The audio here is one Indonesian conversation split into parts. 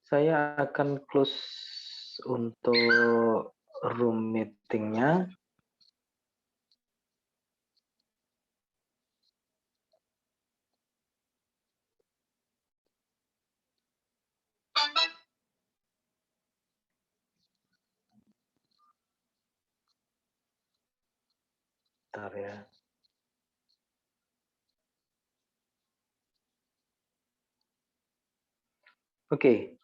Saya akan close untuk room meeting-nya. Bentar ya. Oke.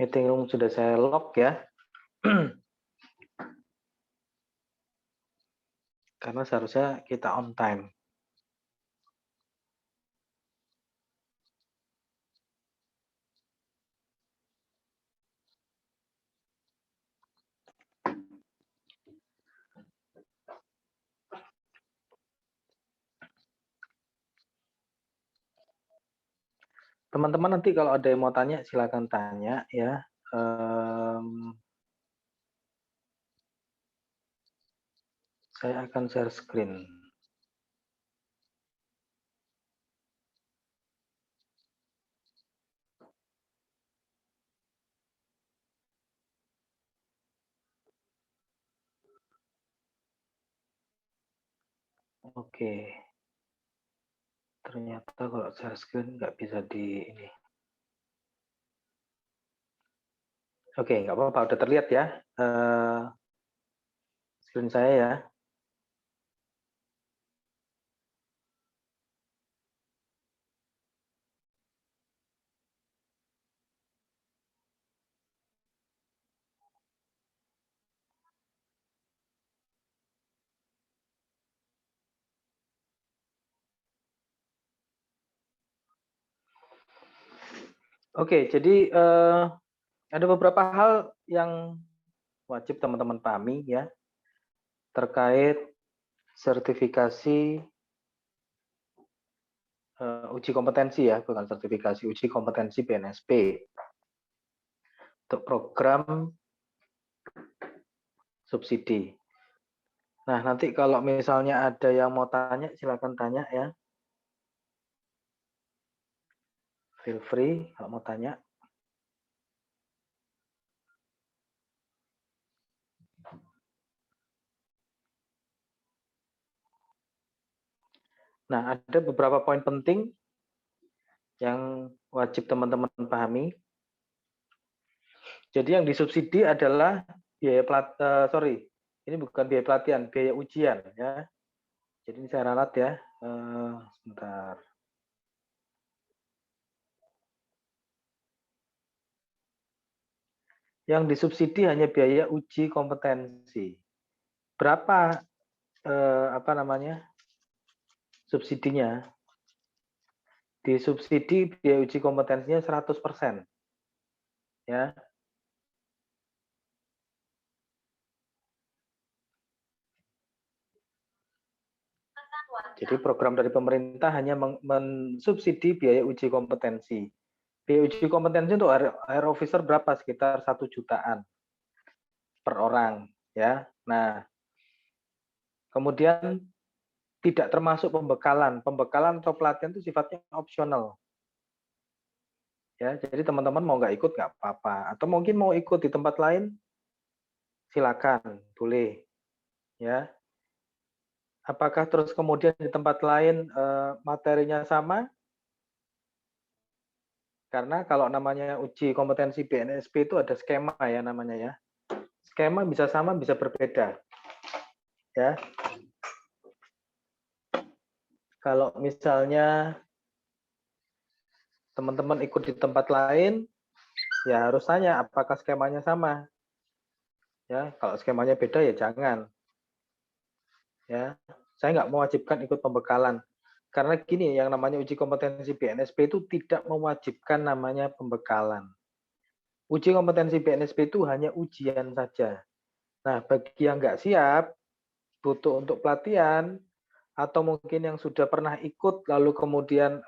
Meeting room sudah saya lock ya. Karena seharusnya kita on time. Teman-teman nanti kalau ada yang mau tanya silakan tanya ya. Saya akan share screen. Oke. Ternyata kalau share screen nggak bisa di ini. Oke, nggak apa-apa, udah terlihat ya screen saya ya. Oke, jadi ada beberapa hal yang wajib teman-teman pahami ya terkait sertifikasi uji kompetensi ya, bukan sertifikasi, uji kompetensi BNSP untuk program subsidi. Nah, nanti kalau misalnya ada yang mau tanya, silakan tanya ya. Feel free kalau mau tanya. Nah, ada beberapa poin penting yang wajib teman-teman pahami. Jadi yang disubsidi adalah biaya ini bukan biaya pelatihan, biaya ujian ya. Jadi ini saya ralat ya. Sebentar. Yang disubsidi hanya biaya uji kompetensi. Berapa subsidinya? Disubsidi biaya uji kompetensinya 100%. Ya. Jadi program dari pemerintah hanya mensubsidi biaya uji kompetensi. Biaya uji kompetensi untuk air officer berapa? Sekitar 1 jutaan per orang, ya. Nah, kemudian tidak termasuk pembekalan. Pembekalan atau pelatihan itu sifatnya opsional. Ya, jadi teman-teman mau nggak ikut nggak apa-apa. Atau mungkin mau ikut di tempat lain, silakan, boleh. Ya. Apakah terus kemudian di tempat lain materinya sama? Karena kalau namanya uji kompetensi BNSP itu ada skema ya namanya ya. Skema bisa sama, bisa berbeda. Ya. Kalau misalnya teman-teman ikut di tempat lain, ya harus tanya apakah skemanya sama. Ya, kalau skemanya beda ya jangan. Ya, saya nggak mewajibkan ikut pembekalan. Karena gini, yang namanya uji kompetensi BNSP itu tidak mewajibkan namanya pembekalan. Uji kompetensi BNSP itu hanya ujian saja. Nah, bagi yang nggak siap, butuh untuk pelatihan, atau mungkin yang sudah pernah ikut lalu kemudian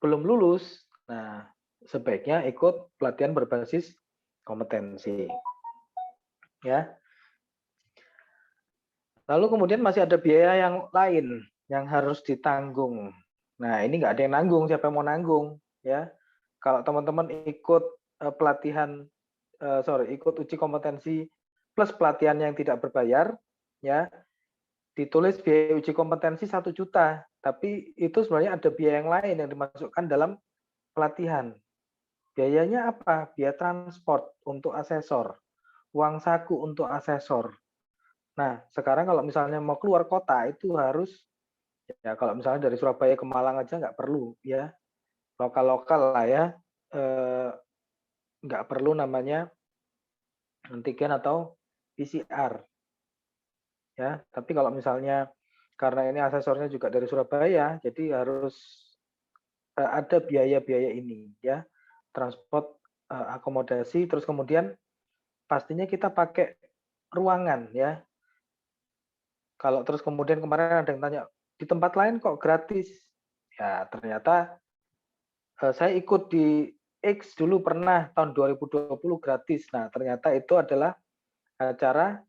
belum lulus, nah sebaiknya ikut pelatihan berbasis kompetensi. Ya. Lalu kemudian masih ada biaya yang lain yang harus ditanggung. Nah, ini nggak ada yang nanggung, siapa yang mau nanggung, ya. Kalau teman-teman ikut ikut uji kompetensi plus pelatihan yang tidak berbayar, ya, ditulis biaya uji kompetensi 1 juta, tapi itu sebenarnya ada biaya yang lain yang dimasukkan dalam pelatihan. Biayanya apa? Biaya transport untuk asesor, uang saku untuk asesor. Nah, sekarang kalau misalnya mau keluar kota itu harus, ya kalau misalnya dari Surabaya ke Malang aja nggak perlu, ya lokal-lokal lah ya, nggak perlu namanya antigen atau PCR, ya. Tapi kalau misalnya karena ini asesornya juga dari Surabaya, jadi harus ada biaya-biaya ini, ya, transport, akomodasi, terus kemudian pastinya kita pakai ruangan, ya. Kalau terus kemudian kemarin ada yang tanya, di tempat lain kok gratis? Ya ternyata saya ikut di X dulu pernah tahun 2020 gratis. Nah ternyata itu adalah acara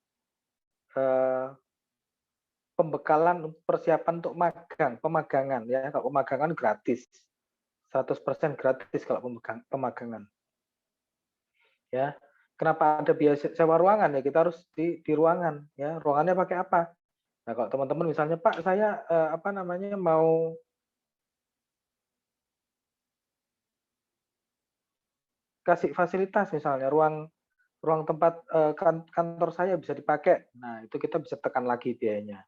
pembekalan persiapan untuk pemagangan ya. Kalau pemagangan gratis, 100% gratis kalau pemagangan. Ya, kenapa ada biaya sewa ruangan ya? Kita harus di ruangan ya. Ruangannya pakai apa? Nah, kalau teman-teman misalnya Pak, saya mau kasih fasilitas misalnya ruang ruang tempat kantor saya bisa dipakai. Nah, itu kita bisa tekan lagi biayanya.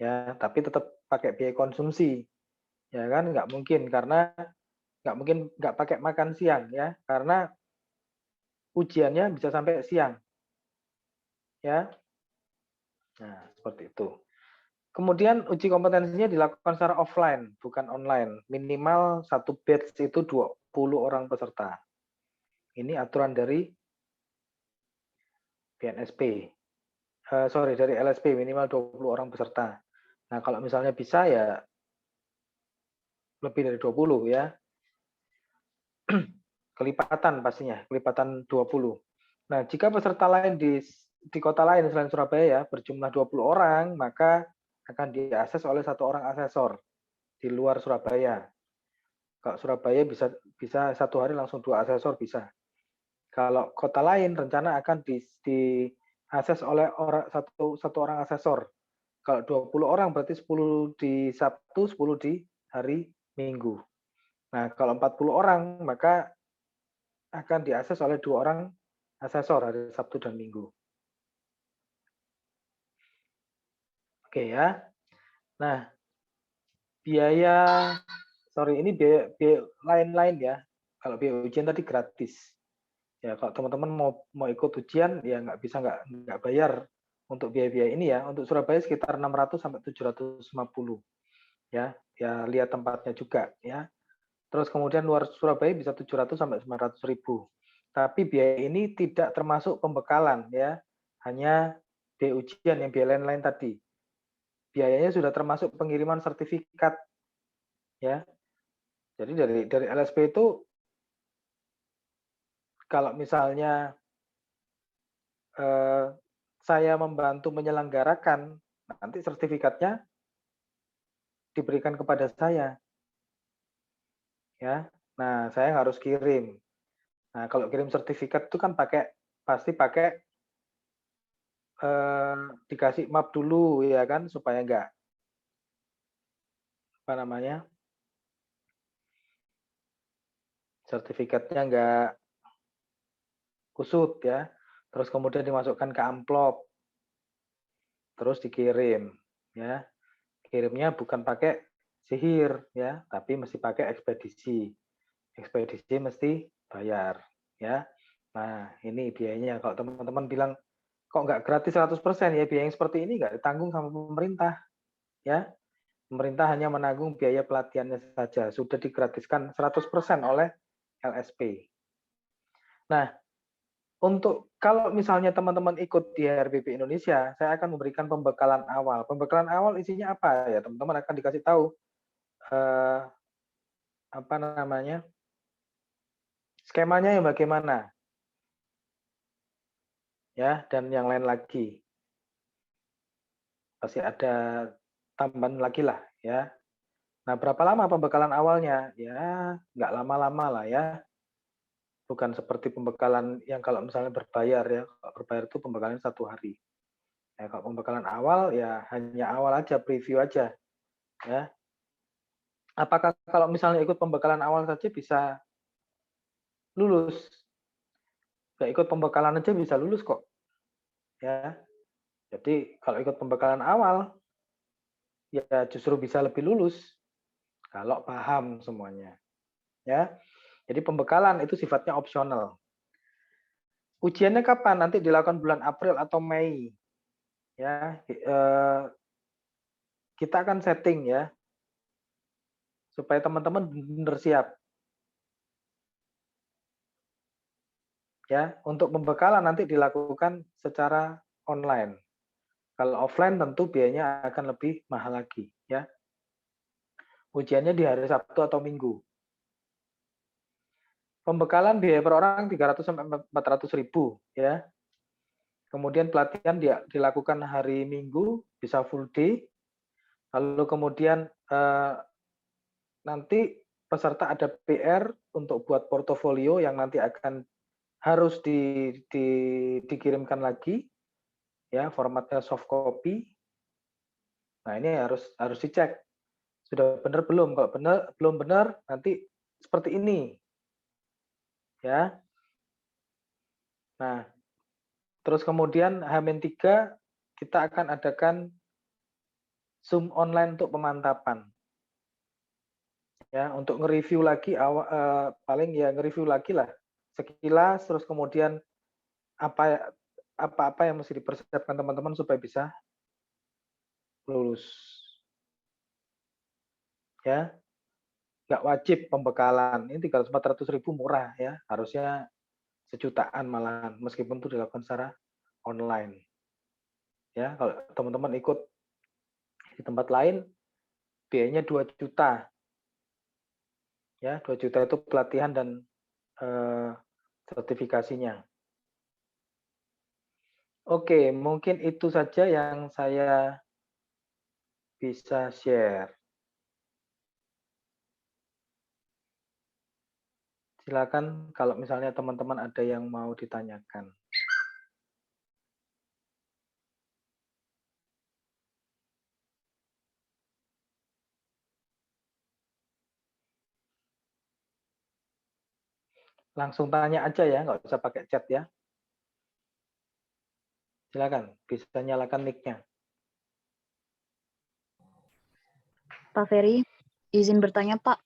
Ya, tapi tetap pakai biaya konsumsi. Ya kan nggak mungkin karena nggak pakai makan siang ya, karena ujiannya bisa sampai siang. Ya. Nah, seperti itu. Kemudian uji kompetensinya dilakukan secara offline, bukan online. Minimal satu batch itu 20 orang peserta. Ini aturan dari BNSP. Dari LSP, minimal 20 orang peserta. Nah, kalau misalnya bisa ya lebih dari 20 ya. Kelipatan pastinya, kelipatan 20. Nah, jika peserta lain di kota lain selain Surabaya ya, berjumlah 20 orang, maka akan diakses oleh 1 orang asesor di luar Surabaya. Kalau Surabaya bisa bisa 1 hari langsung 2 asesor bisa. Kalau kota lain rencana akan diakses oleh satu orang asesor. Kalau 20 orang berarti 10 di Sabtu, 10 di hari Minggu. Nah, kalau 40 orang maka akan diakses oleh 2 orang asesor hari Sabtu dan Minggu. Oke ya. Nah, biaya ini biaya lain-lain ya. Kalau biaya ujian tadi gratis. Ya, kalau teman-teman mau ikut ujian ya nggak bayar untuk biaya-biaya ini ya. Untuk Surabaya sekitar 600 sampai 750 ya. Ya lihat tempatnya juga ya. Terus kemudian luar Surabaya bisa 700 sampai 900 ribu. Tapi biaya ini tidak termasuk pembekalan ya. Hanya biaya ujian yang biaya lain-lain tadi. Biayanya sudah termasuk pengiriman sertifikat ya. Jadi dari LSP itu kalau misalnya saya membantu menyelenggarakan, nanti sertifikatnya diberikan kepada saya ya. Nah, saya harus kirim. Nah, kalau kirim sertifikat itu kan pasti pakai dikasih map dulu ya kan supaya enggak sertifikatnya enggak kusut ya. Terus kemudian dimasukkan ke amplop. Terus dikirim ya. Kirimnya bukan pakai sihir ya, tapi mesti pakai ekspedisi. Ekspedisi mesti bayar ya. Nah, ini biayanya. Kalau teman-teman bilang kok nggak gratis 100% ya, biaya yang seperti ini nggak ditanggung sama pemerintah ya. Pemerintah hanya menanggung biaya pelatihannya saja, sudah digratiskan 100% oleh LSP. Nah, kalau misalnya teman-teman ikut di HRBP Indonesia, saya akan memberikan pembekalan awal. Pembekalan awal isinya apa ya? Teman-teman akan dikasih tahu eh, apa namanya skemanya yang bagaimana ya, dan yang lain lagi. Pasti ada tambahan lagi lah ya. Nah, berapa lama pembekalan awalnya? Ya, nggak lama-lama lah ya. Bukan seperti pembekalan yang kalau misalnya berbayar ya. Kalau berbayar itu pembekalan 1 hari. Ya, kalau pembekalan awal ya hanya awal aja, preview aja. Ya. Apakah kalau misalnya ikut pembekalan awal saja bisa lulus? Ya, ikut pembekalan aja bisa lulus kok. Ya. Jadi kalau ikut pembekalan awal ya justru bisa lebih lulus kalau paham semuanya. Ya. Jadi pembekalan itu sifatnya opsional. Ujiannya kapan? Nanti dilakukan bulan April atau Mei. Ya, kita akan setting ya supaya teman-teman benar siap. Ya, untuk pembekalan nanti dilakukan secara online. Kalau offline tentu biayanya akan lebih mahal lagi ya. Ujiannya di hari Sabtu atau Minggu. Pembekalan biaya per orang 300 sampai 400 ribu ya. Kemudian pelatihan dilakukan hari Minggu, bisa full day. Lalu kemudian nanti peserta ada PR untuk buat portofolio yang nanti akan harus dikirimkan lagi, ya formatnya soft copy. Nah ini harus dicek sudah benar belum. Kalau belum benar nanti seperti ini, ya. Nah terus kemudian H-3 kita akan adakan Zoom online untuk pemantapan. Ya, untuk nge-review lagi paling ya nge-review lagi lah sekilas, terus kemudian apa yang mesti dipersiapkan teman-teman supaya bisa lulus. Ya, nggak wajib pembekalan. Ini 300-400 ribu murah ya, harusnya sejutaan malahan meskipun itu dilakukan secara online. Ya, kalau teman-teman ikut di tempat lain biayanya 2 juta. Ya, 2 juta itu pelatihan dan sertifikasinya. Oke, mungkin itu saja yang saya bisa share. Silakan kalau misalnya teman-teman ada yang mau ditanyakan. Langsung tanya aja ya, nggak usah pakai chat ya. Silakan, bisa nyalakan mic-nya. Pak Ferry, izin bertanya Pak.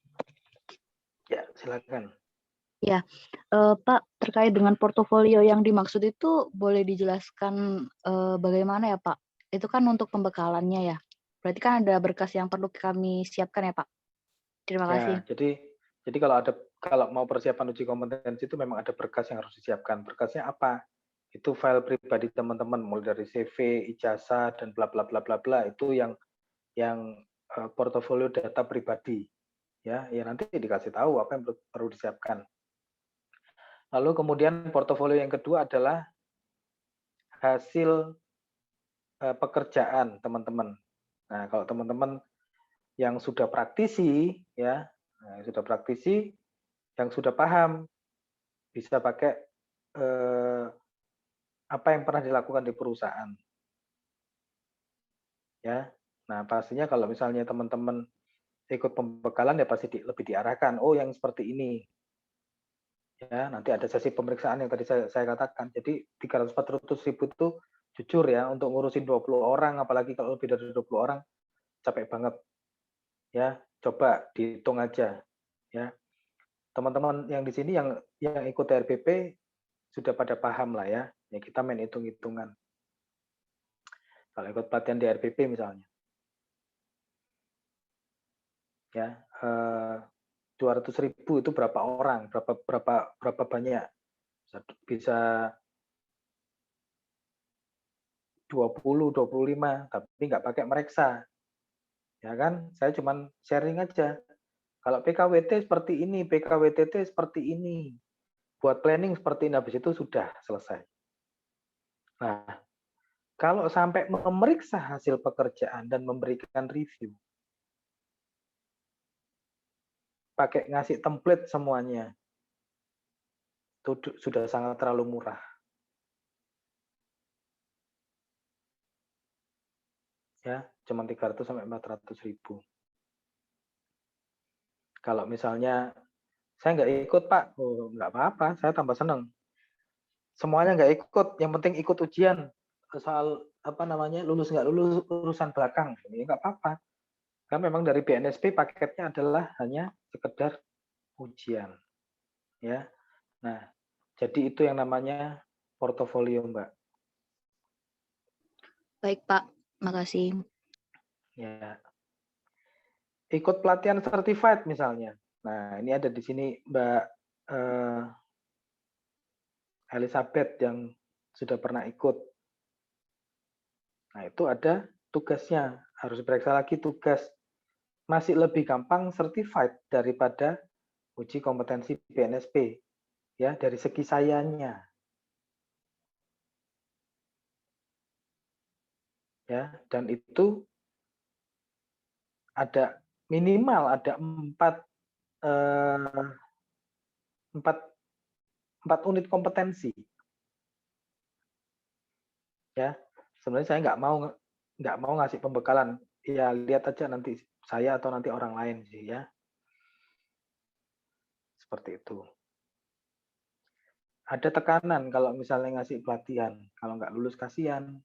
Ya, silakan. Ya, Pak, terkait dengan portofolio yang dimaksud itu boleh dijelaskan bagaimana ya Pak? Itu kan untuk pembekalannya ya. Berarti kan ada berkas yang perlu kami siapkan ya Pak. Terima kasih. Ya, jadi kalau mau persiapan uji kompetensi itu memang ada berkas yang harus disiapkan. Berkasnya apa? Itu file pribadi teman-teman, mulai dari CV, ijazah dan bla bla bla bla bla. Itu yang portofolio data pribadi. Ya nanti dikasih tahu apa yang perlu disiapkan. Lalu kemudian portofolio yang kedua adalah hasil pekerjaan teman-teman. Nah, kalau teman-teman yang sudah praktisi, ya, yang sudah paham, bisa pakai apa yang pernah dilakukan di perusahaan. Ya, nah pastinya kalau misalnya teman-teman ikut pembekalan ya pasti lebih diarahkan. Oh, yang seperti ini. Ya, nanti ada sesi pemeriksaan yang tadi saya katakan. Jadi 300-400 ribu itu jujur ya untuk ngurusin 20 orang, apalagi kalau lebih dari 20 orang capek banget. Ya, coba dihitung aja. Ya, teman-teman yang di sini yang ikut RBP sudah pada paham lah ya. Ya kita main hitung-hitungan. Kalau ikut pelatihan di RBP misalnya. Ya, 200 ribu itu berapa orang, berapa banyak, bisa 20, 25, tapi nggak pakai meriksa, ya kan? Saya cuma sharing aja. Kalau PKWT seperti ini, PKWTT seperti ini, buat planning seperti ini, habis itu sudah selesai. Nah, kalau sampai memeriksa hasil pekerjaan dan memberikan review, pakai ngasih template semuanya. Itu sudah sangat terlalu murah. Ya, cuma 300 sampai 400.000. Kalau misalnya saya nggak ikut, Pak, oh, nggak apa-apa, saya tambah senang. Semuanya nggak ikut, yang penting ikut ujian. Soal apa namanya, lulus nggak lulus urusan belakang, ini nggak apa-apa. Karena memang dari BNSP paketnya adalah hanya sekedar ujian, ya. Nah, jadi itu yang namanya portofolio, Mbak. Baik, Pak. Makasih. Ya. Ikut pelatihan certified misalnya. Nah, ini ada di sini Mbak Elizabeth yang sudah pernah ikut. Nah, itu ada tugasnya. Harus periksa lagi tugas. Masih lebih gampang certified daripada uji kompetensi BNSP. Ya, dari segi sayanya. Ya, dan itu ada minimal ada 4 unit kompetensi. Ya, sebenarnya saya nggak mau ngasih pembekalan. Ya, lihat aja nanti saya atau nanti orang lain sih ya. Seperti itu. Ada tekanan kalau misalnya ngasih pelatihan, kalau nggak lulus kasihan.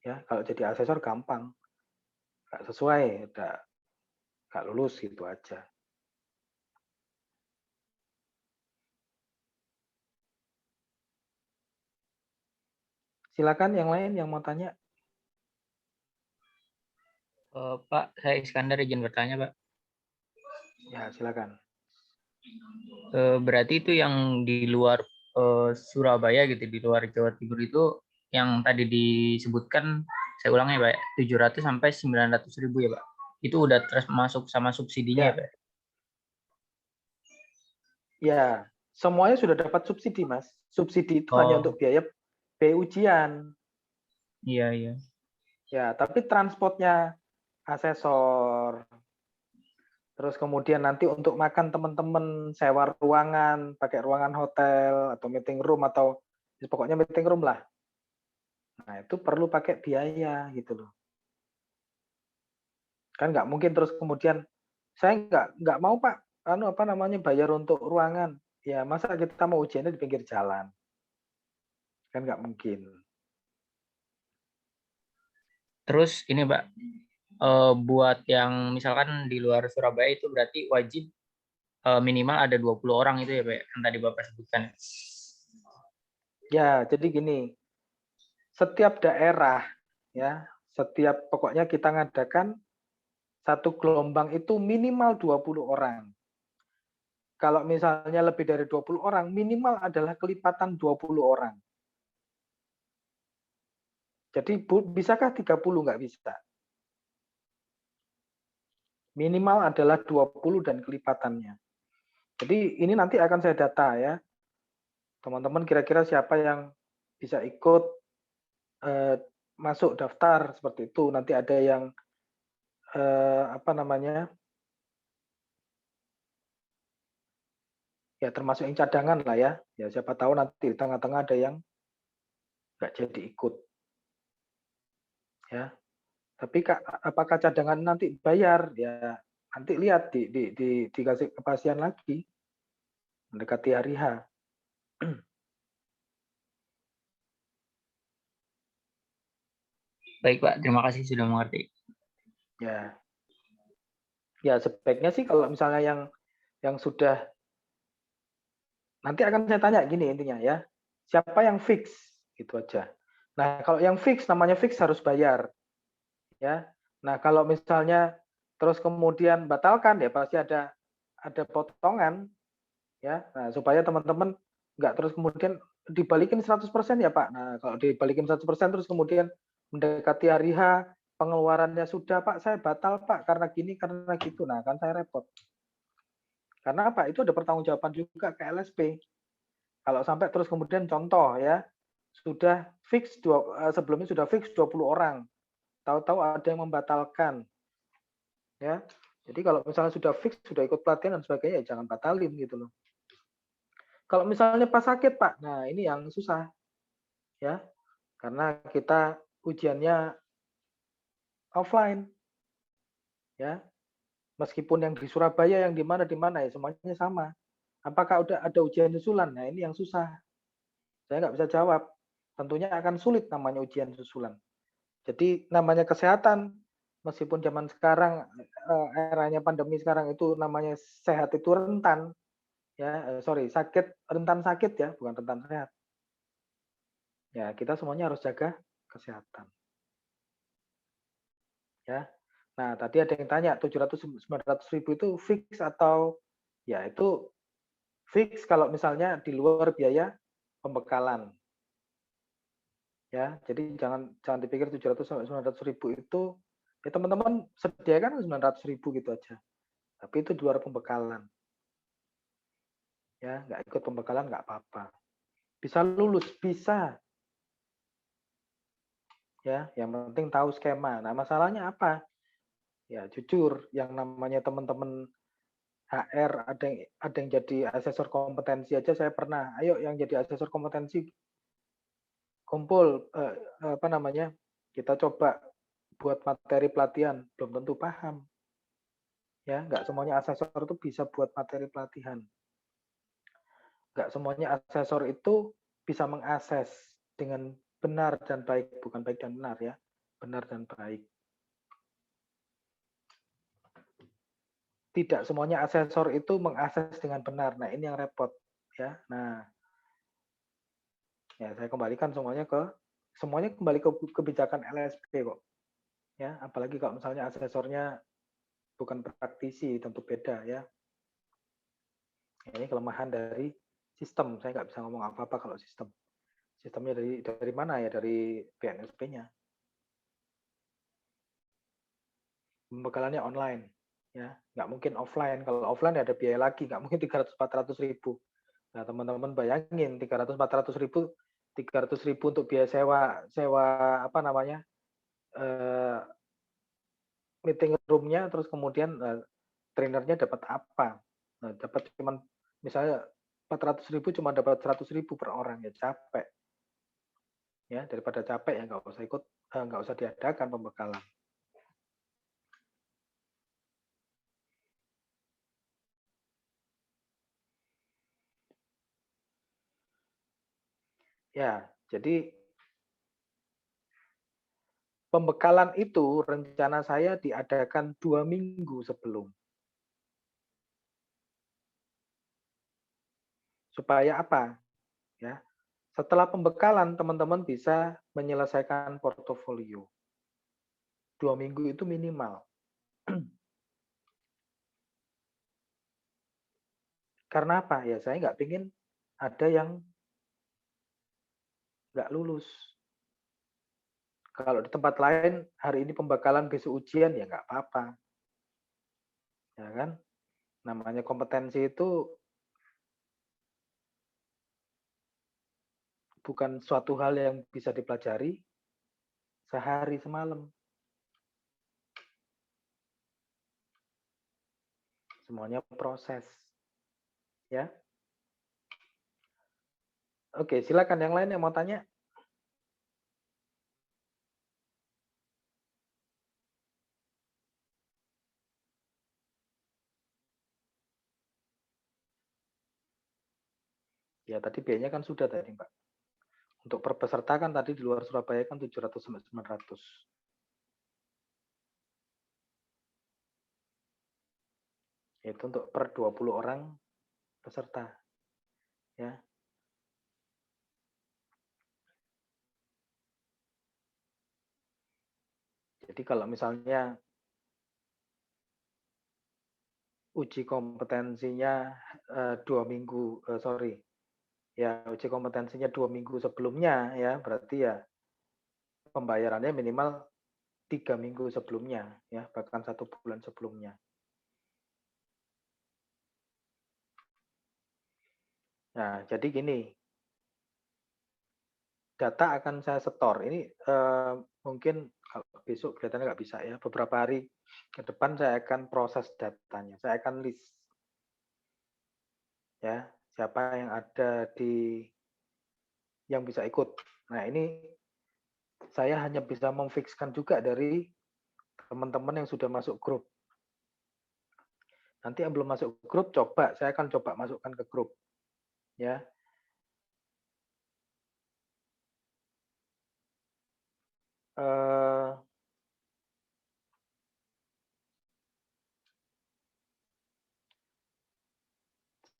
Ya, kalau jadi asesor gampang. Nggak sesuai, udah nggak lulus gitu aja. Silakan yang lain yang mau tanya. Pak, saya Iskandar izin bertanya, Pak. Ya, silakan. Berarti itu yang di luar Surabaya gitu, di luar Jawa Timur itu yang tadi disebutkan, saya ulangi Pak, 700 sampai 900.000 ya Pak. Itu udah termasuk sama subsidinya ya Pak? Ya, semuanya sudah dapat subsidi, Mas. Subsidi itu hanya untuk biaya ujian. Iya, iya. Ya, tapi transportnya asesor. Terus kemudian nanti untuk makan teman-teman sewa ruangan, pakai ruangan hotel atau meeting room atau pokoknya meeting room lah. Nah, itu perlu pakai biaya gitu loh. Kan nggak mungkin terus kemudian saya nggak mau Pak, apa namanya bayar untuk ruangan. Ya masa kita mau ujiannya di pinggir jalan? Kan nggak mungkin. Terus ini Pak, buat yang misalkan di luar Surabaya itu berarti wajib minimal ada 20 orang itu ya Pak, yang tadi Bapak sebutkan. Ya, jadi gini, setiap daerah ya, pokoknya kita ngadakan satu gelombang itu minimal 20 orang. Kalau misalnya lebih dari 20 orang, minimal adalah kelipatan 20 orang. Jadi bisakah 30? Nggak bisa. Minimal adalah 20 dan kelipatannya. Jadi ini nanti akan saya data ya. Teman-teman kira-kira siapa yang bisa ikut masuk daftar seperti itu. Nanti ada yang apa namanya? Ya termasuk yang cadangan lah ya. Ya siapa tahu nanti di tengah-tengah ada yang nggak jadi ikut. Ya. Tapi apakah cadangan nanti bayar? Ya nanti lihat dikasih kepastian lagi mendekati hari H. Baik Pak, terima kasih sudah mengerti. Ya. Ya sebaiknya sih kalau misalnya yang sudah nanti akan saya tanya gini intinya ya. Siapa yang fix gitu aja. Nah, kalau yang fix namanya fix harus bayar. Ya. Nah, kalau misalnya terus kemudian batalkan ya pasti ada potongan ya. Nah, supaya teman-teman nggak terus kemudian dibalikin 100% ya, Pak. Nah, kalau dibalikin 100% terus kemudian mendekati hari H pengeluarannya sudah, Pak, saya batal, Pak, karena gini karena gitu. Nah, kan saya repot. Karena apa? Itu ada pertanggungjawaban juga ke LSP. Kalau sampai terus kemudian contoh ya, sudah fix sebelumnya sudah fix 20 orang. Tahu-tahu ada yang membatalkan. Ya. Jadi kalau misalnya sudah fix, sudah ikut pelatihan dan sebagainya, ya jangan batalin gitu loh. Kalau misalnya pas sakit, Pak, nah ini yang susah ya, karena kita ujiannya offline ya. Meskipun yang di Surabaya, yang di mana ya semuanya sama. Apakah udah ada ujian susulan? Nah ini yang susah. Saya nggak bisa jawab. Tentunya akan sulit namanya ujian susulan. Jadi namanya kesehatan, meskipun zaman sekarang eranya pandemi sekarang itu namanya sehat itu rentan, ya sorry sakit rentan sakit ya, bukan rentan sehat. Ya kita semuanya harus jaga kesehatan. Ya. Nah tadi ada yang tanya 700-900 ribu itu fix atau ya itu fix kalau misalnya di luar biaya pembekalan. Ya, jadi jangan dipikir 700 sampai 900 ribu itu ya teman-teman sediakan 900 ribu gitu aja. Tapi itu di luar pembekalan. Ya, nggak ikut pembekalan nggak apa-apa. Bisa lulus, bisa. Ya, yang penting tahu skema. Nah, masalahnya apa? Ya, jujur, yang namanya teman-teman HR ada yang jadi asesor kompetensi aja saya pernah. Ayo yang jadi asesor kompetensi kumpul apa namanya? Kita coba buat materi pelatihan, belum tentu paham. Ya, nggak semuanya asesor itu bisa buat materi pelatihan. Nggak semuanya asesor itu bisa mengakses dengan benar dan baik, bukan baik dan benar ya, benar dan baik. Tidak semuanya asesor itu mengakses dengan benar. Nah, ini yang repot ya. Nah, ya saya kembalikan semuanya kembali ke kebijakan LSP kok. Ya, apalagi kalau misalnya asesornya bukan praktisi, tentu beda ya. Ini kelemahan dari sistem. Saya nggak bisa ngomong apa-apa kalau sistem. Sistemnya dari mana ya? Dari BNSP-nya. Pembekalannya online. Ya, nggak mungkin offline. Kalau offline ada biaya lagi, nggak mungkin 300-400 ribu. Nah, teman-teman bayangin 300-400 ribu, 300 ribu untuk biaya sewa apa namanya meeting room-nya, terus kemudian trainernya dapat apa? Nah, dapat cuman misalnya 400 ribu cuma dapat 100 ribu per orang ya capek. Ya daripada capek ya nggak usah ikut, nggak usah diadakan pembekalan. Ya, jadi pembekalan itu rencana saya diadakan 2 minggu sebelum. Supaya apa? Ya, setelah pembekalan teman-teman bisa menyelesaikan portofolio. 2 minggu itu minimal. Karena apa? Ya saya nggak pingin ada yang nggak lulus. Kalau di tempat lain hari ini pembekalan besok ujian ya nggak apa-apa. Ya kan? Namanya kompetensi itu bukan suatu hal yang bisa dipelajari sehari semalam. Semuanya proses. Ya. Oke, silakan yang lain yang mau tanya. Ya, tadi biayanya kan sudah tadi, Mbak. Untuk per peserta kan tadi di luar Surabaya kan 700 sampai 900. Itu untuk per 20 orang peserta. Ya. Jadi kalau misalnya uji kompetensinya 2 minggu, sorry, ya uji kompetensinya 2 minggu sebelumnya, ya berarti ya pembayarannya minimal 3 minggu sebelumnya, ya bahkan 1 bulan sebelumnya. Nah, jadi gini, data akan saya setor. Ini mungkin kalau besok kelihatannya nggak bisa ya. Beberapa hari ke depan saya akan proses datanya. Saya akan list ya siapa yang ada di yang bisa ikut. Nah ini saya hanya bisa memfikskan juga dari teman-teman yang sudah masuk grup. Nanti yang belum masuk grup, saya akan coba masukkan ke grup. Ya.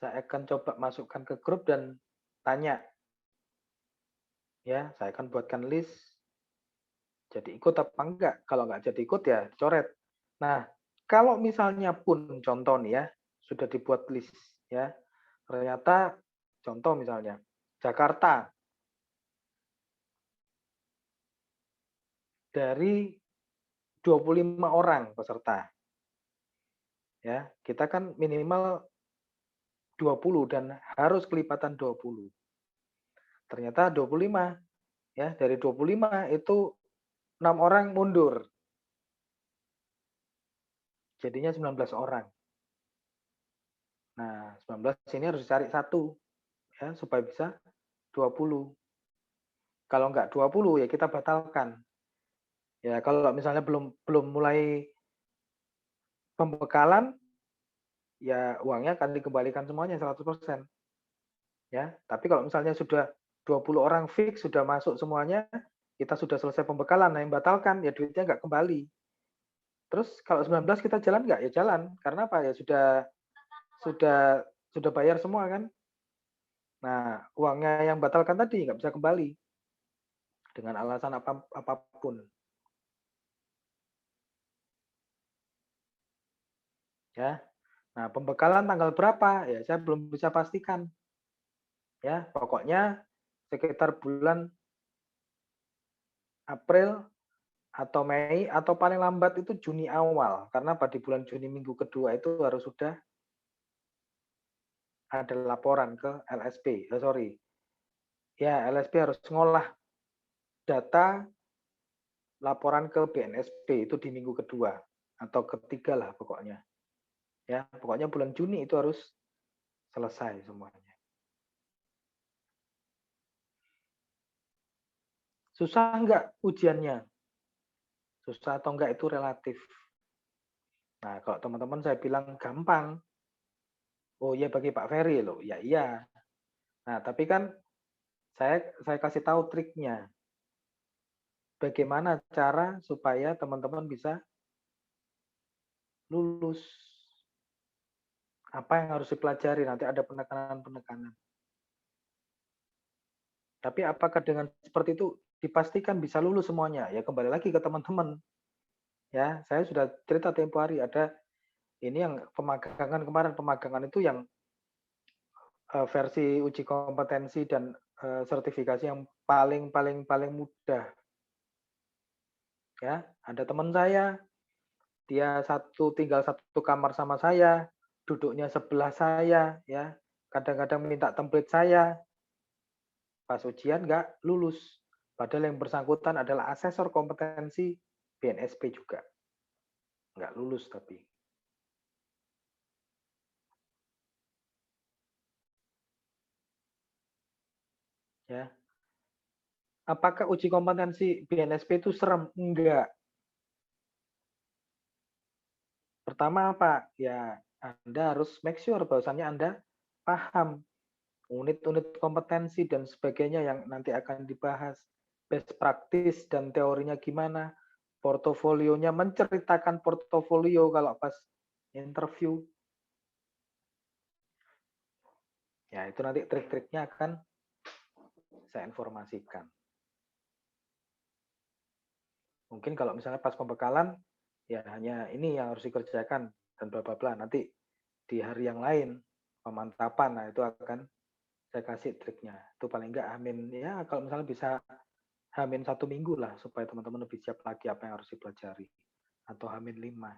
Saya akan coba masukkan ke grup dan tanya. Ya, saya akan buatkan list. Jadi ikut apa enggak? Kalau enggak jadi ikut ya coret. Nah, kalau misalnya pun contoh nih ya, sudah dibuat list ya. Ternyata contoh misalnya Jakarta dari 25 orang peserta. Ya, kita kan minimal 20 dan harus kelipatan 20. Ternyata 25 ya, dari 25 itu 6 orang mundur. Jadinya 19 orang. Nah, 19 ini harus dicari satu ya supaya bisa 20. Kalau enggak 20 ya kita batalkan. Ya, kalau misalnya belum mulai pembekalan ya uangnya akan dikembalikan semuanya 100%. Ya, tapi kalau misalnya sudah 20 orang fix sudah masuk semuanya, kita sudah selesai pembekalan, nah yang batalkan ya duitnya nggak kembali. Terus kalau 19 kita jalan nggak? Ya jalan. Karena apa? Ya sudah bayar semua kan. Nah, uangnya yang batalkan tadi nggak bisa kembali dengan alasan apapun. Ya. Nah, pembekalan tanggal berapa? Ya saya belum bisa pastikan. Ya, pokoknya sekitar bulan April atau Mei atau paling lambat itu Juni awal. Karena pada bulan Juni minggu kedua itu harus sudah ada laporan ke LSP. Ya, LSP harus ngolah data laporan ke BNSP itu di minggu kedua atau ketiga lah pokoknya. Ya, pokoknya bulan Juni itu harus selesai semuanya. Susah enggak ujiannya? Susah atau enggak itu relatif. Nah, kalau teman-teman saya bilang gampang. Oh iya bagi Pak Ferry loh. Ya iya. Nah, tapi kan saya kasih tahu triknya. Bagaimana cara supaya teman-teman bisa lulus? Apa yang harus dipelajari? Nanti ada penekanan-penekanan. Tapi apakah dengan seperti itu dipastikan bisa lulus semuanya? Ya kembali lagi ke teman-teman. Ya, saya sudah cerita tempo hari ada ini yang pemagangan itu yang versi uji kompetensi dan sertifikasi yang paling mudah. Ya, ada teman saya, dia tinggal satu kamar sama saya, duduknya sebelah saya, ya. Kadang-kadang minta template saya, pas ujian nggak lulus. Padahal yang bersangkutan adalah asesor kompetensi BNSP juga. Nggak lulus tapi. Ya. Apakah uji kompetensi BNSP itu serem? Enggak. Pertama apa? Ya, Anda harus make sure bahwasannya Anda paham unit-unit kompetensi dan sebagainya yang nanti akan dibahas. Best practice dan teorinya gimana. Portofolionya, menceritakan portofolio kalau pas interview. Ya, itu nanti trik-triknya akan saya informasikan. Mungkin kalau misalnya pas pembekalan, ya hanya ini yang harus dikerjakan dan bla bla bla. Nanti di hari yang lain pemantapan, nah itu akan saya kasih triknya. Itu paling enggak ya kalau misalnya bisa Hamin 1 minggu lah supaya teman-teman lebih siap lagi apa yang harus dipelajari atau Hamin 5.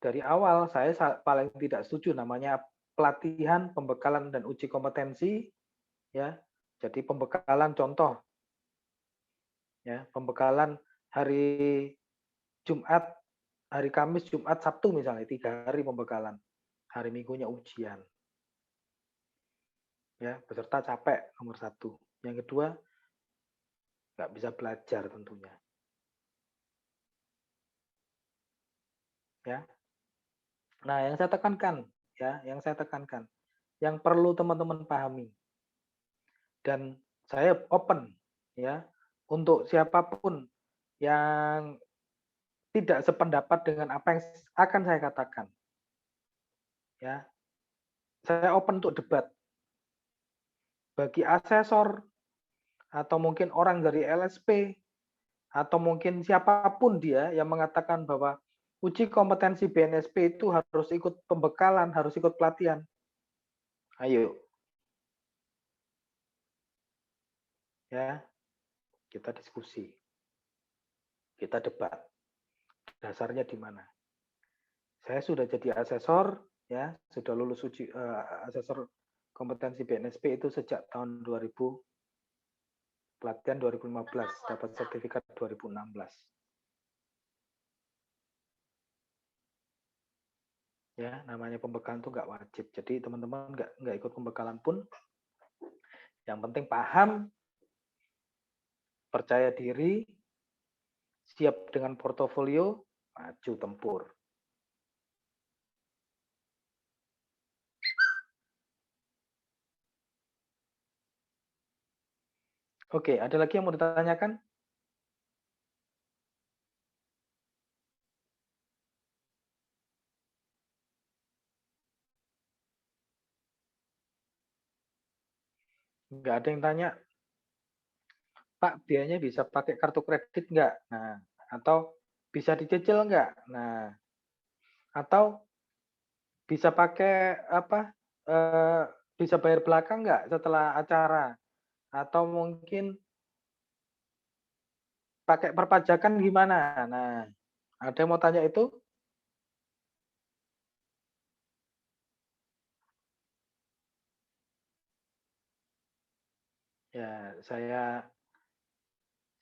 Dari awal saya paling tidak setuju namanya pelatihan, pembekalan dan uji kompetensi ya. Jadi pembekalan contoh, ya, pembekalan hari Jumat, hari Kamis, Jumat, Sabtu misalnya, 3 hari pembekalan. Hari Minggunya ujian. Ya, peserta capek nomor 1. Yang kedua, nggak bisa belajar tentunya. Ya. Nah, yang saya tekankan, yang perlu teman-teman pahami, dan saya open, ya, untuk siapapun yang tidak sependapat dengan apa yang akan saya katakan. Ya, saya open untuk debat. Bagi asesor atau mungkin orang dari LSP atau mungkin siapapun dia yang mengatakan bahwa uji kompetensi BNSP itu harus ikut pembekalan, harus ikut pelatihan. Ayo. Ya, kita diskusi. Kita debat. Dasarnya di mana? Saya sudah jadi asesor, ya, sudah lulus uji asesor kompetensi BNSP itu sejak tahun 2000, pelatihan 2015, dapat sertifikat 2016. Ya, namanya pembekalan itu nggak wajib. Jadi teman-teman nggak ikut pembekalan pun, yang penting paham, percaya diri, siap dengan portofolio, maju tempur. Oke, ada lagi yang mau ditanyakan? Nggak ada yang tanya, Pak, biayanya bisa pakai kartu kredit nggak? Nah, atau bisa dicicil nggak? Nah, atau bisa pakai apa? Bisa bayar belakang nggak setelah acara? Atau mungkin pakai perpajakan gimana? Nah, ada yang mau tanya itu? Ya, saya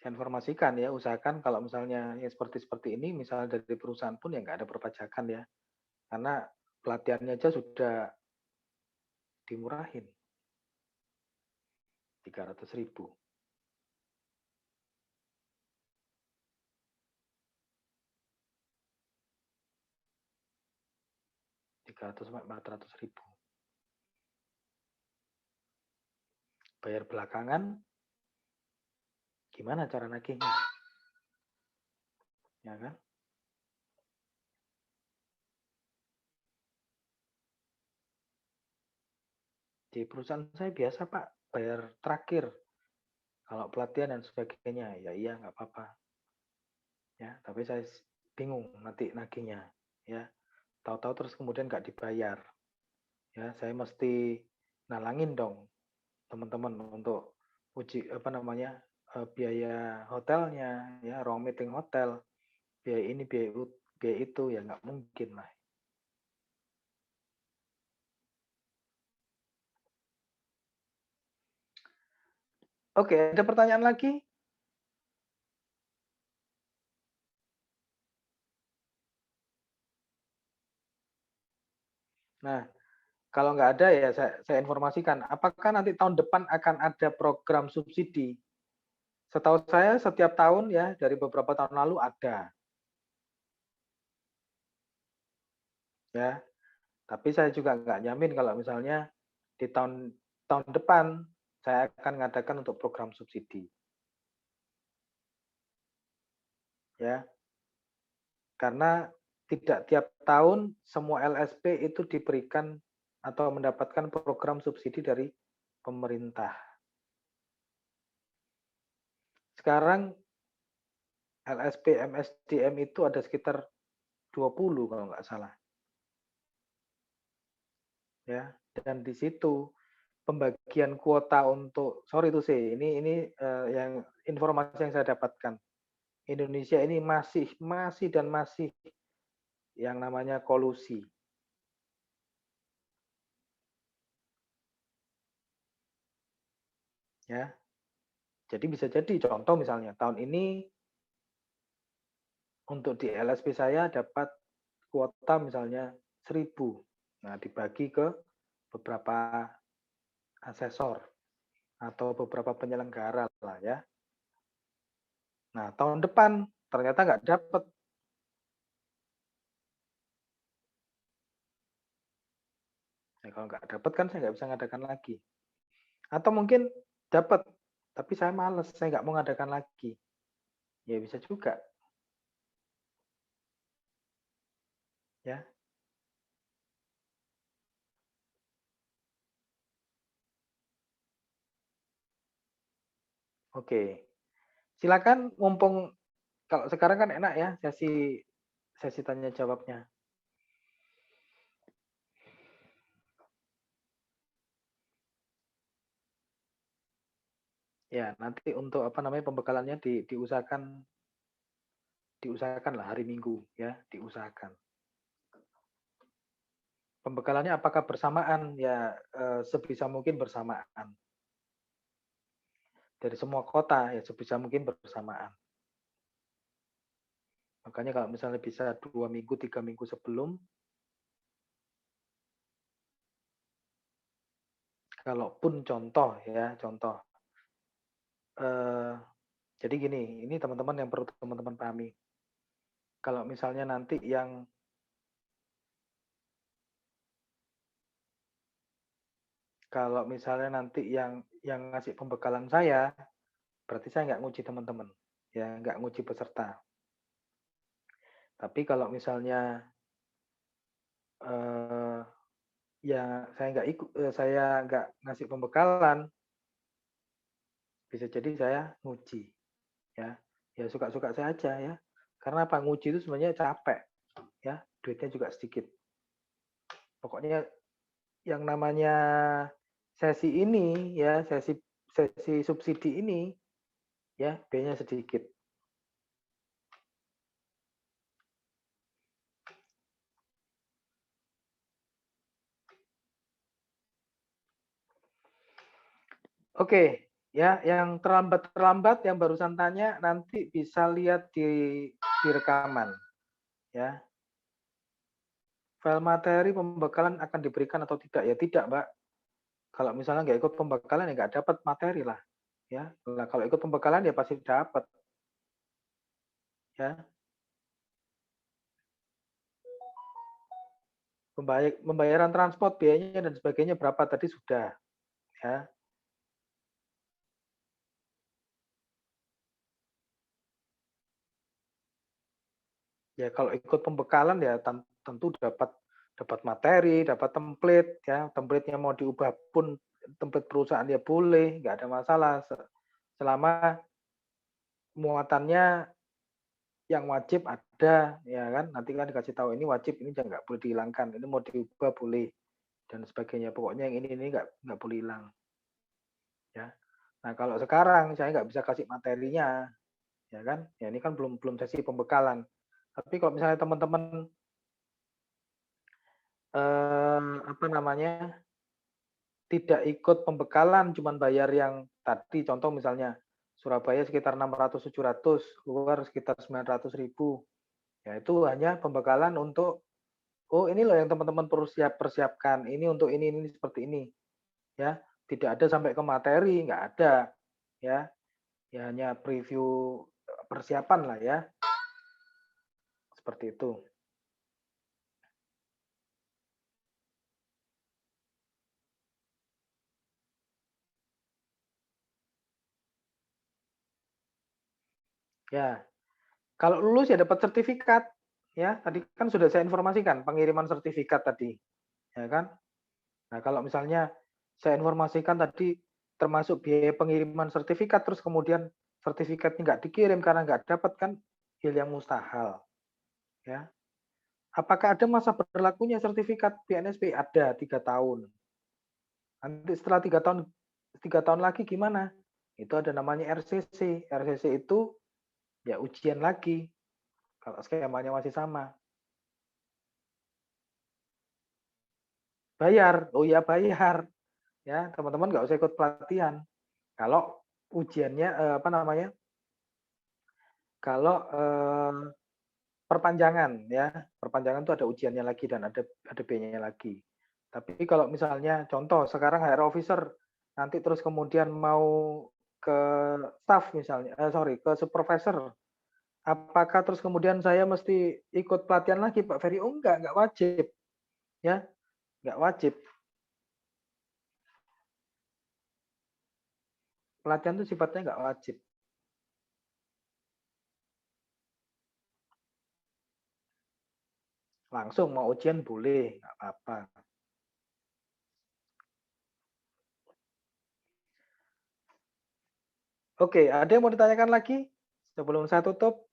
informasikan ya, usahakan kalau misalnya ya seperti ini, misalnya dari perusahaan pun ya nggak ada perpajakan ya. Karena pelatihannya aja sudah dimurahin. 300.000. Sampai 400.000. Bayar belakangan, gimana cara nagihnya? Ya kan? Di perusahaan saya biasa Pak, bayar terakhir. Kalau pelatihan dan sebagainya, ya iya nggak apa-apa. Ya, tapi saya bingung nanti nagihnya. Ya, tahu-tahu terus kemudian nggak dibayar. Ya, saya mesti nalangin dong teman-teman untuk uji apa namanya biaya hotelnya, ya ruang meeting hotel, biaya ini, biaya itu, ya nggak mungkin lah. Oke, ada pertanyaan lagi? Nah, kalau nggak ada ya saya informasikan, apakah nanti tahun depan akan ada program subsidi? Setahu saya setiap tahun ya, dari beberapa tahun lalu ada. Ya, tapi saya juga nggak nyamin kalau misalnya di tahun depan saya akan mengadakan untuk program subsidi. Ya, karena tidak tiap tahun semua LSP itu diberikan atau mendapatkan program subsidi dari pemerintah. Sekarang LSP MSDM itu ada sekitar 20 kalau nggak salah. Ya, dan di situ pembagian kuota untuk, sorry itu sih, ini yang informasi yang saya dapatkan. Indonesia ini masih yang namanya kolusi. Ya. Jadi bisa jadi contoh misalnya tahun ini untuk di LSP saya dapat kuota misalnya 1.000. Nah, dibagi ke beberapa asesor atau beberapa penyelenggara lah ya. Nah, tahun depan ternyata nggak dapat. Nah, kalau nggak dapat kan saya nggak bisa ngadakan lagi. Atau mungkin dapat, tapi saya males, saya nggak mau ngadakan lagi. Ya bisa juga. Ya. Oke. Silakan mumpung kalau sekarang kan enak ya sesi tanya jawabnya. Ya, nanti untuk apa namanya pembekalannya diusahakan lah hari Minggu ya, diusahakan. Pembekalannya apakah bersamaan? Ya, sebisa mungkin bersamaan. Dari semua kota ya sebisa mungkin bersamaan. Makanya kalau misalnya bisa 2 minggu, 3 minggu sebelum, kalaupun contoh ya, contoh. Jadi gini, ini teman-teman yang perlu teman-teman pahami. Kalau misalnya nanti yang ngasih pembekalan saya, berarti saya nggak nguji teman-teman, ya nggak nguji peserta. Tapi kalau misalnya ya saya nggak ngasih pembekalan, bisa jadi saya nguji, ya suka-suka saya aja ya. Karena apa, nguji itu sebenarnya capek, ya duitnya juga sedikit. Pokoknya yang namanya sesi ini ya sesi subsidi ini ya B-nya sedikit. Oke, ya yang terlambat yang barusan tanya nanti bisa lihat di rekaman ya. File materi pembekalan akan diberikan atau tidak? Ya tidak, Mbak. Kalau misalnya nggak ikut pembekalan ya nggak dapat materi lah ya. Nah, kalau ikut pembekalan ya pasti dapat ya. Pembayaran transport biayanya dan sebagainya berapa tadi sudah ya. Ya kalau ikut pembekalan ya tentu dapat materi, dapat template ya. Template-nya mau diubah pun template perusahaan ya boleh, nggak ada masalah selama muatannya yang wajib ada ya kan. Nanti kan dikasih tahu ini wajib, ini jangan nggak boleh dihilangkan, ini mau diubah boleh dan sebagainya. Pokoknya yang ini nggak boleh hilang ya. Nah kalau sekarang saya nggak bisa kasih materinya ya kan. Ya ini kan belum sesi pembekalan. Tapi kalau misalnya teman-teman apa namanya tidak ikut pembekalan, cuman bayar yang tadi contoh misalnya Surabaya sekitar 600-700, luar sekitar 900.000. Ya itu hanya pembekalan untuk oh ini loh yang teman-teman perlu persiapkan. Ini untuk ini seperti ini. Ya, tidak ada sampai ke materi, nggak ada. Ya, ya hanya preview persiapan lah ya. Seperti itu. Ya, kalau lulus ya dapat sertifikat. Ya, tadi kan sudah saya informasikan pengiriman sertifikat tadi. Ya kan? Nah, kalau misalnya saya informasikan tadi termasuk biaya pengiriman sertifikat, terus kemudian sertifikatnya nggak dikirim karena nggak dapat kan hal yang mustahil. Ya. Apakah ada masa berlakunya sertifikat PNSP? Ada 3 tahun. Nanti setelah 3 tahun lagi gimana? Itu ada namanya RCC. RCC itu ya ujian lagi kalau skemanya masih sama. Bayar, oh ya bayar. Ya, teman-teman nggak usah ikut pelatihan. Kalau ujiannya apa namanya? Kalau perpanjangan ya, perpanjangan itu ada ujiannya lagi dan ada B-nya lagi. Tapi kalau misalnya contoh sekarang HR officer nanti terus kemudian mau ke staff misalnya, ke supervisor, apakah terus kemudian saya mesti ikut pelatihan lagi Pak Ferry? Oh enggak wajib ya, enggak wajib. Pelatihan itu sifatnya enggak wajib. Langsung mau ujian boleh, enggak apa-apa. Oke, ada yang mau ditanyakan lagi sebelum saya tutup?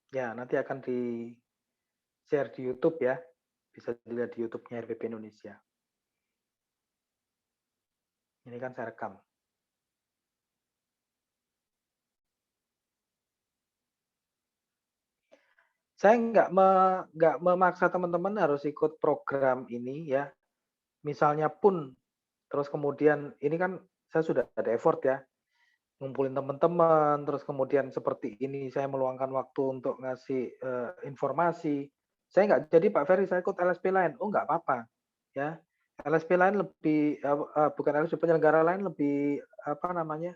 Ya, nanti akan di-share di YouTube ya. Bisa dilihat di YouTube-nya RPP Indonesia. Ini kan saya rekam. Saya nggak memaksa teman-teman harus ikut program ini ya. Misalnya pun terus kemudian ini kan saya sudah ada effort ya, ngumpulin teman-teman, terus kemudian seperti ini saya meluangkan waktu untuk ngasih informasi. Saya nggak jadi Pak Ferry, saya ikut LSP lain. Oh nggak apa-apa ya. LSP lain lebih bukan LSP, penyelenggara lain lebih apa namanya,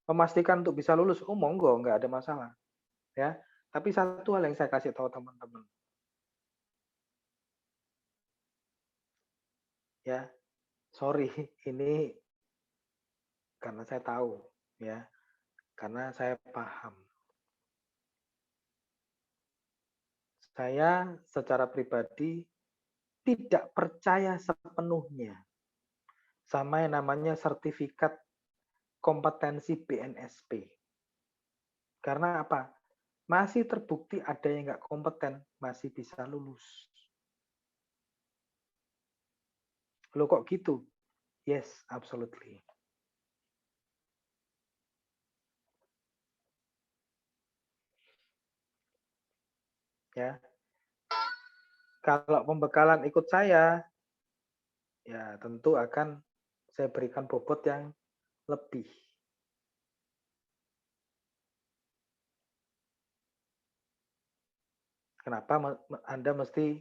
memastikan untuk bisa lulus. Oh monggo, nggak ada masalah ya. Tapi satu hal yang saya kasih tahu teman-teman ya, sorry ini karena saya tahu ya, karena saya paham. Saya secara pribadi tidak percaya sepenuhnya sama yang namanya sertifikat kompetensi BNSP. Karena apa? Masih terbukti ada yang nggak kompeten, masih bisa lulus. Loh kok gitu? Yes, absolutely. Ya, kalau pembekalan ikut saya, ya tentu akan saya berikan bobot yang lebih. Kenapa Anda mesti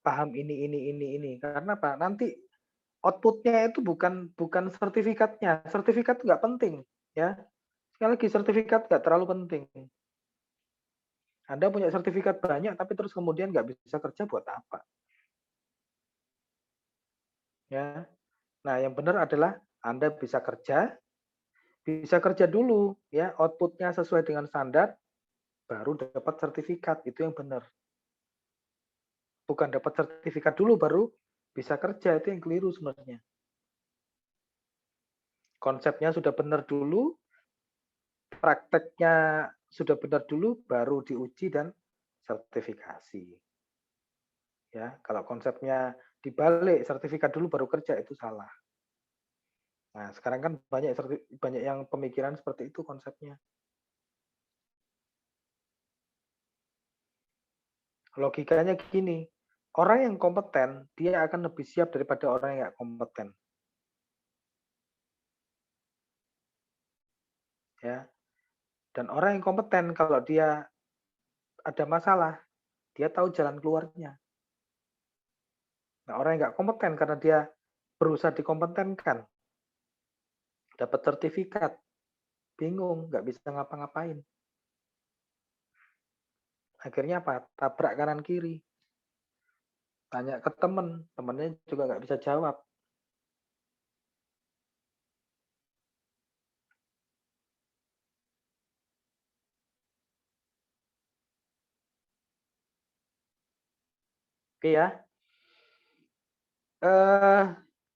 paham ini? Karena apa? Nanti output-nya itu bukan sertifikatnya. Sertifikat nggak penting, ya. Sekali lagi sertifikat nggak terlalu penting. Anda punya sertifikat banyak, tapi terus kemudian nggak bisa kerja buat apa? Ya. Nah, yang benar adalah Anda bisa kerja dulu, ya. Output-nya sesuai dengan standar, baru dapat sertifikat. Itu yang benar. Bukan dapat sertifikat dulu, baru bisa kerja. Itu yang keliru sebenarnya. Konsepnya sudah benar dulu, prakteknya sudah benar dulu, baru diuji dan sertifikasi. Ya, kalau konsepnya dibalik, sertifikat dulu baru kerja, itu salah. Nah, sekarang kan banyak yang pemikiran seperti itu konsepnya. Logikanya gini, orang yang kompeten, dia akan lebih siap daripada orang yang nggak kompeten. Ya. Dan orang yang kompeten, kalau dia ada masalah, dia tahu jalan keluarnya. Nah, orang yang nggak kompeten karena dia berusaha dikompetenkan, dapat sertifikat, bingung, nggak bisa ngapa-ngapain. Akhirnya apa? Tabrak kanan kiri. Tanya ke temen, temennya juga nggak bisa jawab. Oke ya.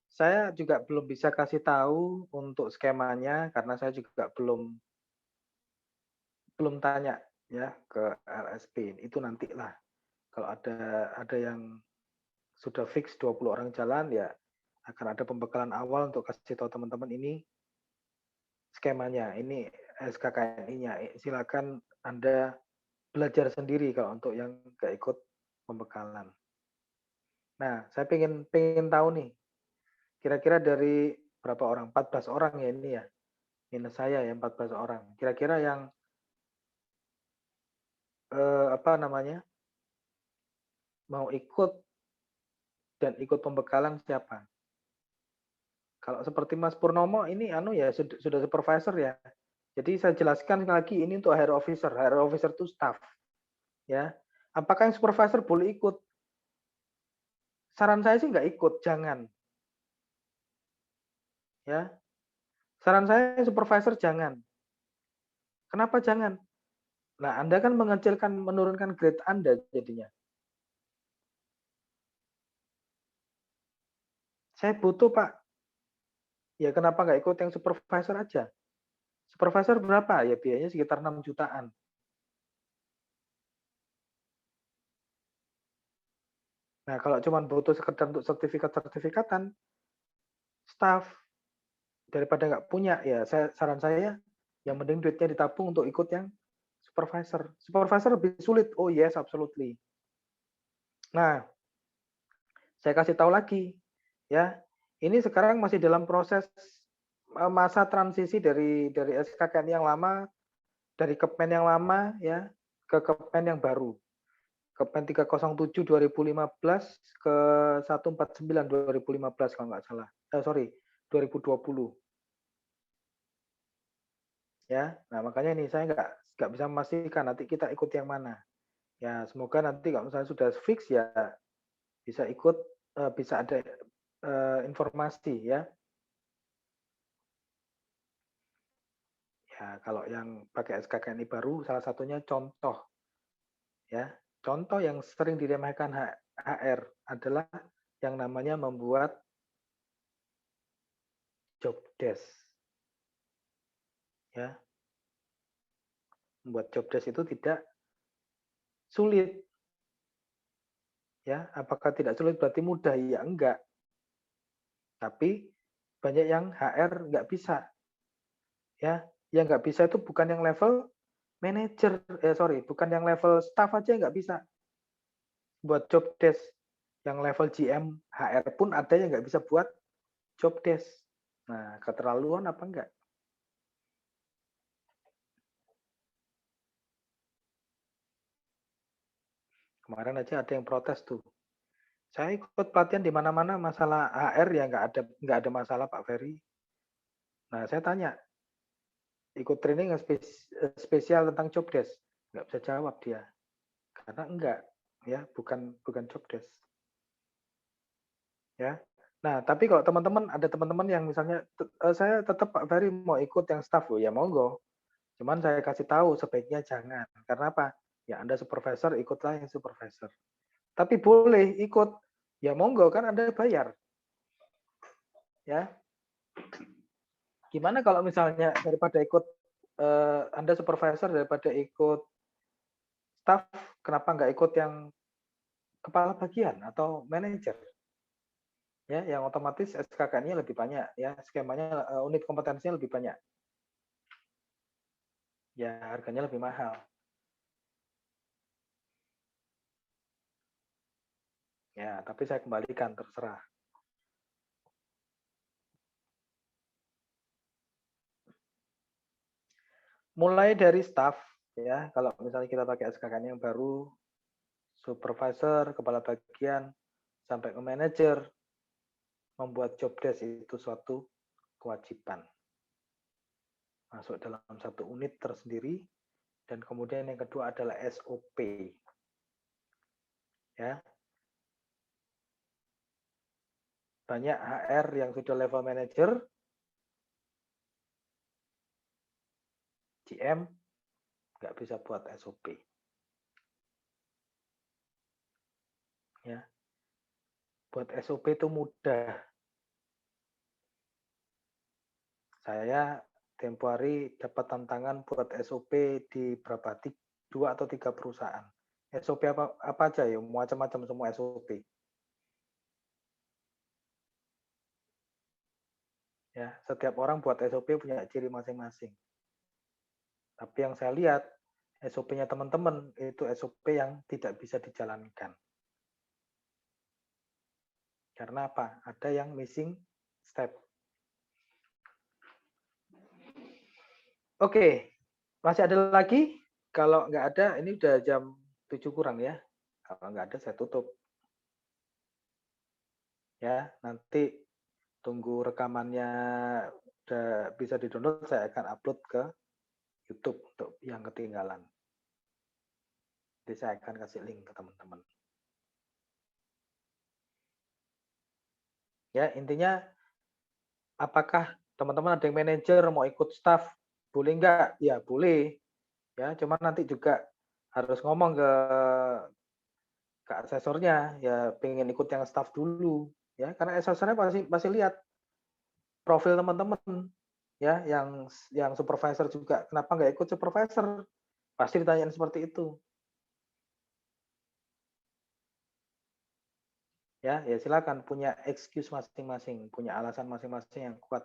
Saya juga belum bisa kasih tahu untuk skemanya karena saya juga belum tanya ya ke LSP. Itu nantilah. Kalau ada yang sudah fix 20 orang jalan ya akan ada pembekalan awal untuk kasih tahu teman-teman ini skemanya. Ini SKKNI-nya. Silakan Anda belajar sendiri kalau untuk yang nggak ikut pembekalan. Nah, saya pengen tahu nih, kira-kira dari berapa orang? 14 orang ya ini ya. Minus saya ya 14 orang. Kira-kira yang apa namanya? Mau ikut dan ikut pembekalan siapa? Kalau seperti Mas Purnomo ini anu ya sudah supervisor ya. Jadi saya jelaskan lagi ini untuk higher officer. Higher officer itu staff. Ya. Apakah yang supervisor boleh ikut? Saran saya sih nggak ikut, jangan. Ya. Saran saya supervisor jangan. Kenapa jangan? Nah, Anda kan menurunkan grade Anda jadinya. Saya butuh, Pak. Ya kenapa nggak ikut yang supervisor aja? Supervisor berapa? Ya biayanya sekitar 6 jutaan. Nah, kalau cuma butuh sekedar untuk sertifikatan, staff daripada nggak punya, ya saran saya yang mending duitnya ditabung untuk ikut yang supervisor. Supervisor lebih sulit. Oh yes, absolutely. Nah, saya kasih tahu lagi, ya. Ini sekarang masih dalam proses masa transisi dari SKKN yang lama, dari Kepmen yang lama ya ke Kepmen yang baru. Kepmen 307 2015 ke 149 2015 kalau nggak salah. 2020. Ya, nah makanya ini saya nggak bisa memastikan nanti kita ikut yang mana. Ya, semoga nanti kalau misalnya sudah fix ya bisa ikut, bisa ada informasi ya. Ya, kalau yang pakai SKKNI baru salah satunya contoh ya. Contoh yang sering diremehkan HR adalah yang namanya membuat job desk. Ya. Membuat job desk itu tidak sulit. Ya, apakah tidak sulit berarti mudah? Ya enggak. Tapi banyak yang HR nggak bisa. Ya, yang nggak bisa itu bukan yang level manager, bukan yang level staff aja nggak bisa. Buat job desk yang level GM HR pun ada yang nggak bisa buat job desk. Nah, keterlaluan apa enggak? Kemarin aja ada yang protes tuh. Saya ikut pelatihan di mana-mana masalah HR ya nggak ada masalah Pak Ferry. Nah, saya tanya, ikut training spesial tentang job desk, nggak bisa jawab dia, karena enggak, ya bukan job desk, ya. Nah, tapi kalau ada teman-teman yang misalnya saya tetap Pak Ferry mau ikut yang staff, ya monggo. Cuman saya kasih tahu sebaiknya jangan. Karena apa? Ya Anda supervisor, ikutlah yang supervisor. Tapi boleh ikut, ya monggo kan Anda bayar. Ya. Gimana kalau misalnya daripada ikut Anda supervisor daripada ikut staff, kenapa nggak ikut yang kepala bagian atau manajer? Ya, yang otomatis SKK-nya lebih banyak, ya skemanya unit kompetensinya lebih banyak. Ya, harganya lebih mahal. Ya, tapi saya kembalikan terserah. Mulai dari staff, ya, kalau misalnya kita pakai SKK yang baru, supervisor, kepala bagian, sampai ke manajer, membuat job desk itu suatu kewajiban. Masuk dalam satu unit tersendiri, dan kemudian yang kedua adalah SOP. Ya. Banyak HR yang sudah level manager, GM, nggak bisa buat SOP. Ya. Buat SOP itu mudah. Saya tempo hari dapat tantangan buat SOP di berapa? 2 atau 3 perusahaan. SOP apa aja ya? Macam-macam semua SOP. Ya, setiap orang buat SOP punya ciri masing-masing. Tapi yang saya lihat SOP-nya teman-teman itu SOP yang tidak bisa dijalankan. Karena apa? Ada yang missing step. Oke, masih ada lagi? Kalau nggak ada, ini udah jam 7 kurang ya. Kalau nggak ada, saya tutup. Ya, nanti tunggu rekamannya udah bisa di-download, saya akan upload ke YouTube untuk yang ketinggalan. Jadi saya akan kasih link ke teman-teman. Ya, intinya apakah teman-teman ada yang manajer mau ikut staff, boleh nggak? Ya, boleh. Ya, cuma nanti juga harus ngomong ke asesornya, ya pengen ikut yang staff dulu. Ya, karena asesornya pasti lihat profil teman-teman. Ya, yang supervisor juga. Kenapa nggak ikut supervisor? Pasti ditanyain seperti itu. Ya silakan punya excuse masing-masing, punya alasan masing-masing yang kuat.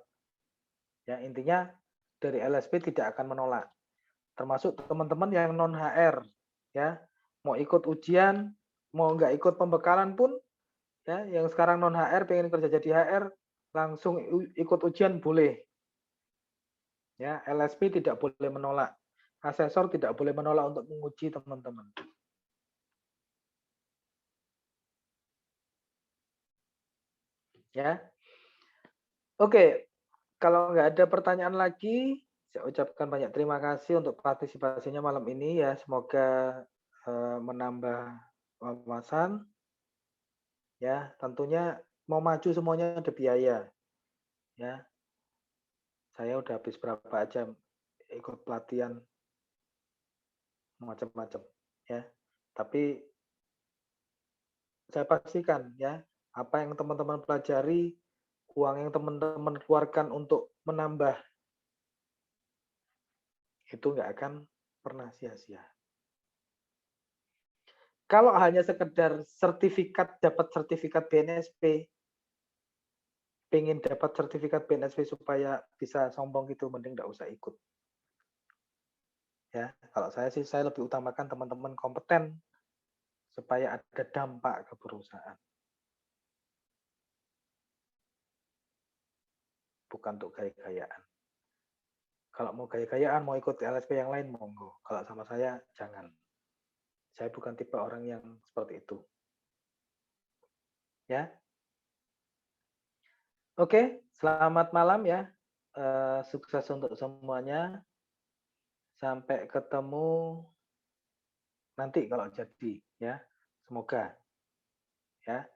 Ya, intinya dari LSP tidak akan menolak. Termasuk teman-teman yang non HR, ya, mau ikut ujian, mau nggak ikut pembekalan pun, ya, yang sekarang non HR pengen kerja jadi HR, langsung ikut ujian boleh. Ya, LSP tidak boleh menolak. Asesor tidak boleh menolak untuk menguji teman-teman. Ya. Oke, kalau nggak ada pertanyaan lagi, saya ucapkan banyak terima kasih untuk partisipasinya malam ini ya. Semoga menambah wawasan. Ya, tentunya mau maju semuanya ada biaya. Ya, saya udah habis berapa jam ikut pelatihan macam-macam. Ya, tapi saya pastikan ya, apa yang teman-teman pelajari, uang yang teman-teman keluarkan untuk menambah itu nggak akan pernah sia-sia. Kalau hanya sekedar sertifikat, dapat sertifikat BNSP, pengen dapat sertifikat BNSP supaya bisa sombong gitu, mending nggak usah ikut. Ya, kalau saya sih saya lebih utamakan teman-teman kompeten supaya ada dampak ke perusahaan. Bukan untuk gaya-gayaan. Kalau mau gaya-gayaan, mau ikut LSP yang lain, monggo. Kalau sama saya, jangan. Saya bukan tipe orang yang seperti itu. Ya. Oke, selamat malam ya. Sukses untuk semuanya. Sampai ketemu nanti kalau jadi ya. Semoga ya.